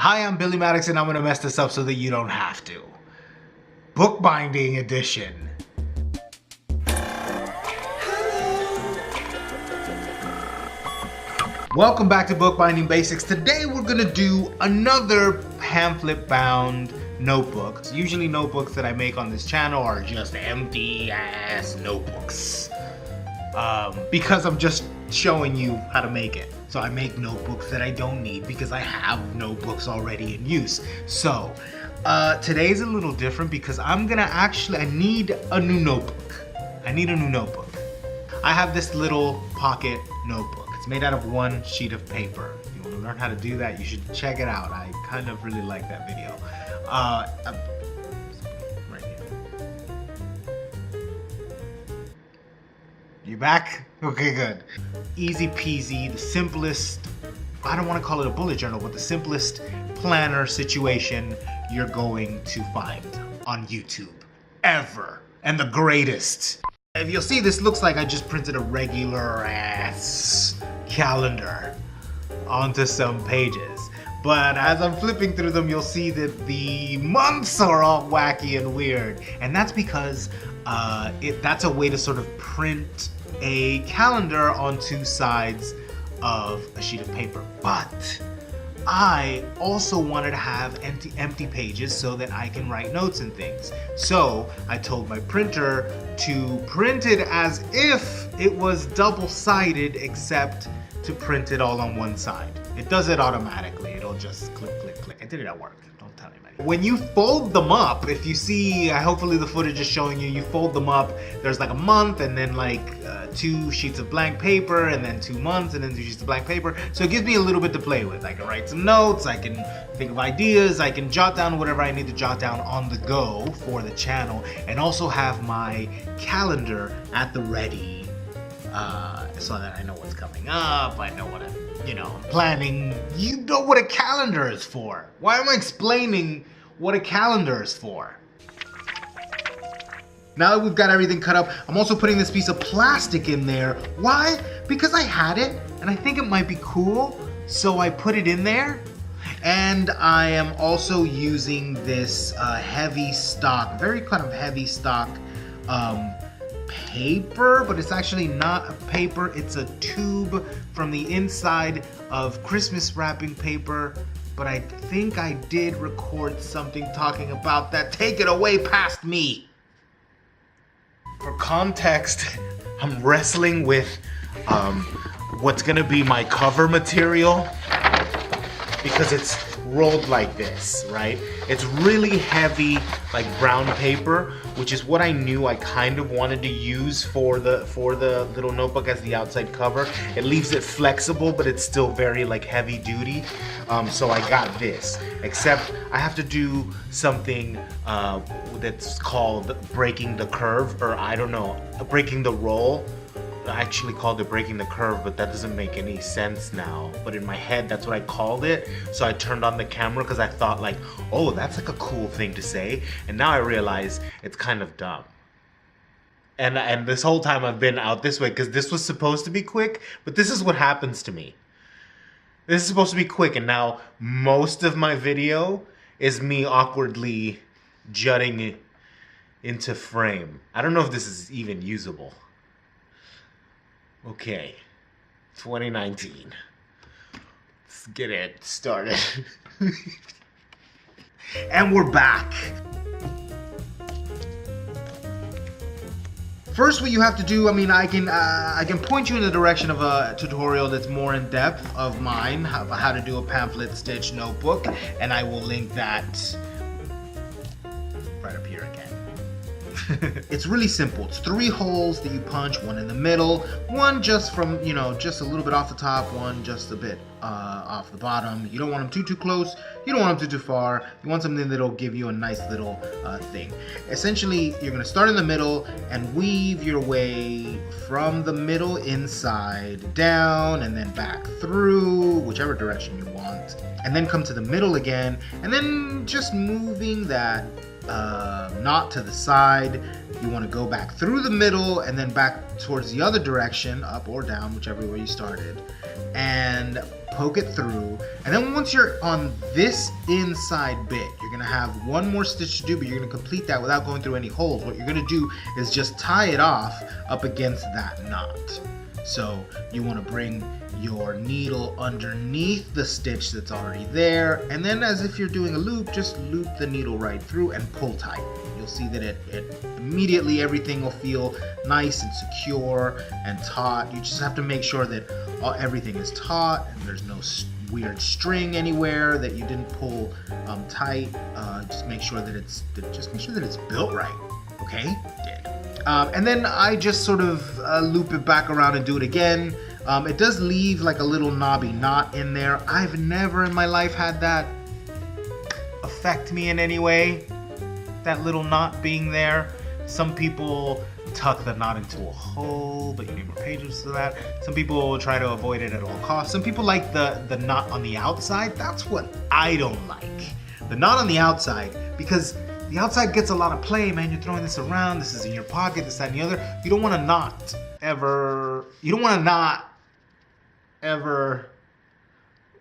Hi, I'm Billy Maddox and I'm gonna mess this up so that you don't have to. Bookbinding edition. Welcome back to Bookbinding Basics. Today we're gonna do another pamphlet bound notebook. Usually notebooks that I make on this channel are just empty ass notebooks. Because I'm just showing you how to make it. So I make notebooks that I don't need because I have notebooks already in use. So today's a little different because I need a new notebook. I have this little pocket notebook. It's made out of one sheet of paper. If you want to learn how to do that, you should check it out. I kind of really like that video. Right here. You back? Okay, good. Easy peasy, the simplest, I don't want to call it a bullet journal, but the simplest planner situation you're going to find on YouTube ever. And the greatest. If you'll see, this looks like I just printed a regular ass calendar onto some pages. But as I'm flipping through them, you'll see that the months are all wacky and weird. And that's because that's a way to sort of print a calendar on two sides of a sheet of paper. But I also wanted to have empty pages so that I can write notes and things. So I told my printer to print it as if it was double-sided, except to print it all on one side. It does it automatically. It'll just click, click, click. I did it at work. Don't tell anybody. When you fold them up, if you see, hopefully the footage is showing you fold them up, there's like a month and then like 2 sheets of blank paper and then 2 months and then 2 sheets of blank paper. So it gives me a little bit to play with. I can write some notes, I can think of ideas, I can jot down whatever I need to jot down on the go for the channel, and also have my calendar at the ready so that I know what's coming up, I know what I'm planning. You know what a calendar is for. Why am I explaining what a calendar is for? Now that we've got everything cut up, I'm also putting this piece of plastic in there. Why? Because I had it and I think it might be cool, so I put it in there. And I am also using this heavy stock, very kind of heavy stock paper, but it's actually not a paper, it's a tube from the inside of Christmas wrapping paper. But I think I did record something talking about that. Take it away past me. For context, I'm wrestling with what's gonna be my cover material because it's rolled like this, right? It's really heavy, like brown paper, which is what I knew I kind of wanted to use for the little notebook as the outside cover. It leaves it flexible, but it's still very like heavy duty. So I got this, except I have to do something that's called breaking the curve, or I don't know, breaking the roll. I actually called it breaking the curve, but that doesn't make any sense now. But in my head, that's what I called it. So I turned on the camera because I thought like, oh, that's like a cool thing to say. And now I realize it's kind of dumb. And this whole time I've been out this way because this was supposed to be quick, but this is what happens to me. This is supposed to be quick, and now most of my video is me awkwardly jutting into frame. I don't know if this is even usable. Okay, 2019. Let's get it started. And we're back. First, what you have to do, I can point you in the direction of a tutorial that's more in depth of mine, how to do a pamphlet stitch notebook, and I will link that right up here again. It's really simple. It's 3 holes that you punch, one in the middle, one just from, just a little bit off the top, one just a bit off the bottom. You don't want them too close, you don't want them too far. You want something that'll give you a nice little thing. Essentially, you're gonna start in the middle and weave your way from the middle inside down and then back through, whichever direction you want, and then come to the middle again, and then just moving that knot to the side, you want to go back through the middle and then back towards the other direction, up or down, whichever way you started, and poke it through. And then once you're on this inside bit, you're gonna have one more stitch to do, but you're gonna complete that without going through any holes. What you're gonna do is just tie it off up against that knot. So you want to bring your needle underneath the stitch that's already there, and then as if you're doing a loop, just loop the needle right through and pull tight. You'll see that it immediately everything will feel nice and secure and taut. You just have to make sure that everything is taut and there's no weird string anywhere that you didn't pull tight. Just make sure that it's built right. Okay? And then I just sort of loop it back around and do it again. It does leave like a little knobby knot in there. I've never in my life had that affect me in any way, that little knot being there. Some people tuck the knot into a hole, but you need more pages for that. Some people try to avoid it at all costs. Some people like the knot on the outside. That's what I don't like. The knot on the outside, because the outside gets a lot of play, man. You're throwing this around, this is in your pocket, this, that, and the other. You don't want to not ever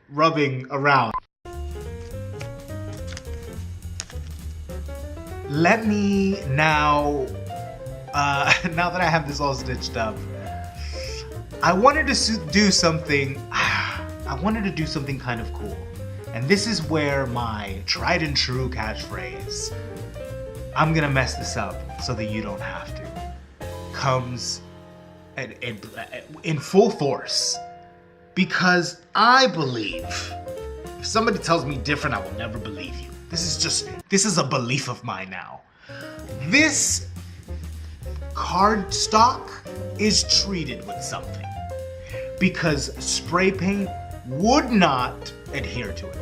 rubbing around. Let me now, now that I have this all stitched up, I wanted to do something kind of cool. And this is where my tried and true catchphrase, I'm gonna mess this up so that you don't have to, comes in full force. Because I believe, if somebody tells me different, I will never believe you. This is a belief of mine now. This cardstock is treated with something, because spray paint would not adhere to it.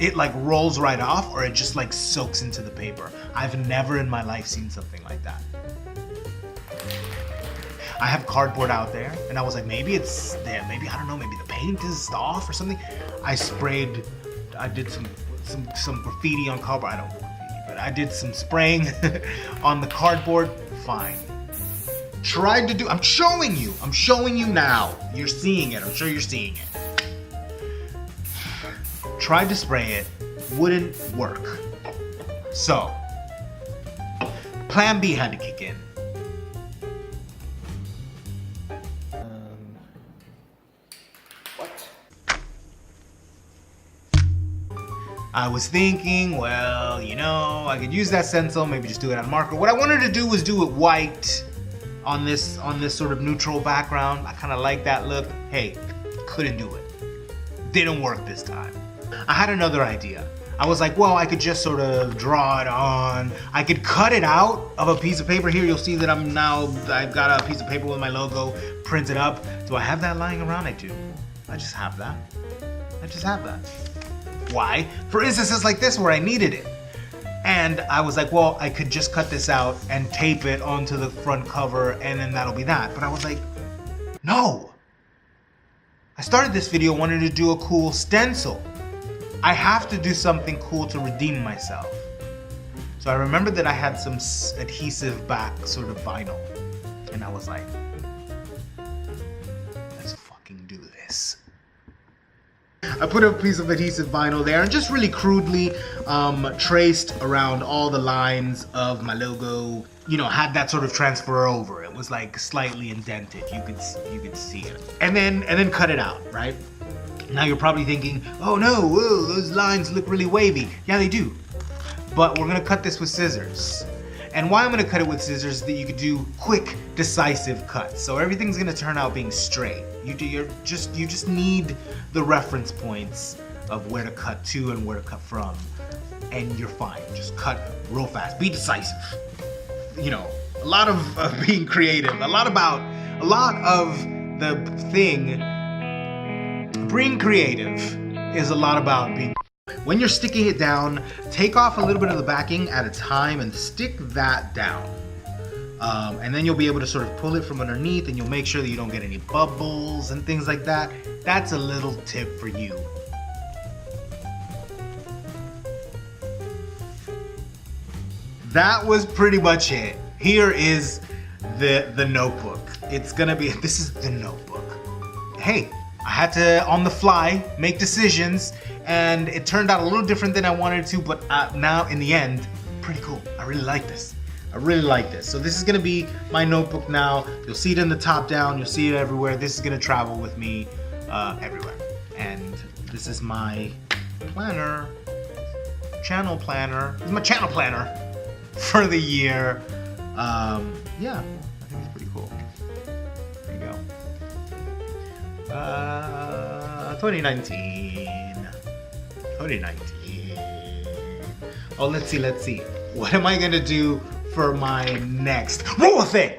It like rolls right off, or it just like soaks into the paper. I've never in my life seen something like that. I have cardboard out there, and I was like, maybe it's there, maybe, I don't know, maybe the paint is off or something. I did some graffiti on cardboard. I don't do graffiti, but I did some spraying on the cardboard. Fine. Tried to do, I'm showing you now. You're seeing it, I'm sure you're seeing it. Tried to spray it, wouldn't work. So, plan B had to kick in. I was thinking, well, you know, I could use that stencil, maybe just do it on marker. What I wanted to do was do it white on this sort of neutral background. I kind of like that look. Hey, couldn't do it. Didn't work this time. I had another idea. I was like, well, I could just sort of draw it on. I could cut it out of a piece of paper. Here you'll see that I've got a piece of paper with my logo printed up. Do I have that lying around? I do. I just have that. Why? For instances like this where I needed it. And I was like, well, I could just cut this out and tape it onto the front cover, and then that'll be that. But I was like, no. I started this video wanting to do a cool stencil. I have to do something cool to redeem myself. So I remembered that I had some adhesive back sort of vinyl. And I was like, let's fucking do this. I put a piece of adhesive vinyl there and just really crudely traced around all the lines of my logo. You know, had that sort of transfer over. It was like slightly indented. You could see it. And then cut it out, right? Now you're probably thinking, oh no, whoa, those lines look really wavy. Yeah, they do. But we're gonna cut this with scissors. And why I'm gonna cut it with scissors is that you could do quick, decisive cuts. So everything's gonna turn out being straight. You just need the reference points of where to cut to and where to cut from, and you're fine. Just cut real fast. Be decisive. You know, a lot of being creative. A lot of the thing. Being creative is a lot about being. When you're sticking it down, take off a little bit of the backing at a time and stick that down. And then you'll be able to sort of pull it from underneath, and you'll make sure that you don't get any bubbles and things like that. That's a little tip for you. That was pretty much it. here is the notebook. It's gonna be, this is the notebook. Hey, I had to, on the fly, make decisions, and it turned out a little different than I wanted to, but now in the end, pretty cool. I really like this. I really like this. So this is gonna be my notebook now. You'll see it in the top down, you'll see it everywhere. This is gonna travel with me everywhere. And this is my planner, channel planner. This is my channel planner for the year. Yeah, I think it's pretty cool. There you go. 2019. Oh, let's see. What am I gonna do for my next roll thing?